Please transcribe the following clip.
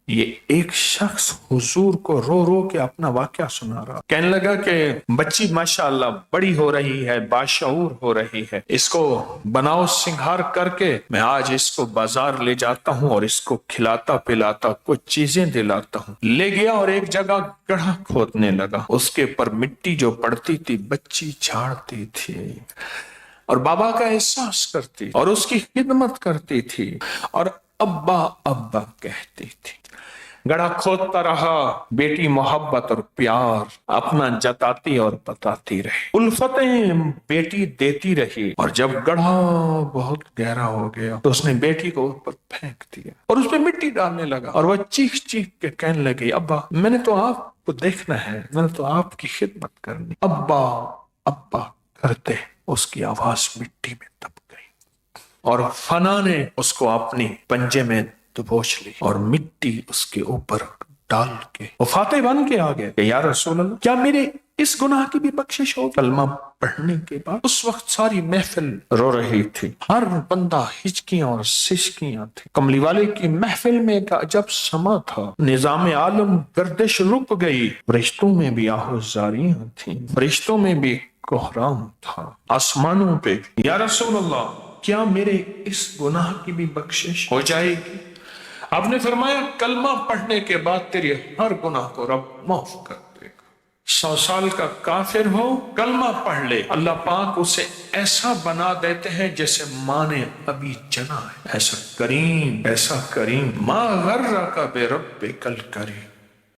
یہ ایک شخص حضور کو رو رو کے اپنا واقعہ سنا رہا، کہنے لگا کہ بچی ماشاءاللہ بڑی ہو رہی ہے، باشعور ہو رہی ہے، اس کو بناؤ سنگھار کر کے میں آج اس کو بازار لے جاتا ہوں اور اس کو کھلاتا پلاتا کچھ چیزیں دلاتا ہوں۔ لے گیا اور ایک جگہ گڑھا کھودنے لگا، اس کے پر مٹی جو پڑتی تھی بچی جھاڑتی تھی اور بابا کا احساس کرتی اور اس کی خدمت کرتی تھی اور ابا ابا کہتی تھی۔ گڑھا کھودتا رہا، بیٹی محبت اور پیار اپنا جتاتی اور بتاتی رہی، الفتیں بیٹی دیتی رہی، اور جب گڑھا بہت گہرا ہو گیا تو اس نے بیٹی کو اوپر پھینک دیا اور اس پہ مٹی ڈالنے لگا، اور وہ چیخ چیخ کے کہنے لگی ابا میں نے تو آپ کو دیکھنا ہے، میں نے تو آپ کی خدمت کرنی۔ ابا ابا کرتے اس کی آواز مٹی میں دب گئی اور فنا نے اس کو اپنی پنجے میں دبوچ لی اور مٹی اس کے اوپر ڈال کے وہ فاتح بن کے آگے کہ یا رسول اللہ کیا میرے اس گناہ کی بھی بخشش ہو؟ کلمہ پڑھنے کے بعد اس وقت ساری محفل رو رہی تھی، ہر بندہ ہچکیاں اور سسکیاں تھی۔ کملی والے کی محفل میں ایک عجب سما تھا، نظام عالم گردش رک گئی، فرشتوں میں بھی آہوازاریاں تھیں، فرشتوں میں بھی کوہرام تھا، آسمانوں پہ یا رسول اللہ کیا میرے اس گناہ کی بھی بخشش ہو جائے گی؟ آپ نے فرمایا کلمہ پڑھنے کے بعد تیری ہر گناہ کو رب معاف کر دے گا۔ 100 سال کا کافر ہو کلمہ پڑھ لے، اللہ پاک اسے ایسا بنا دیتے ہیں جیسے ماں نے ابھی جنا ہے، ایسا کریم ما غرک بربک الکریم۔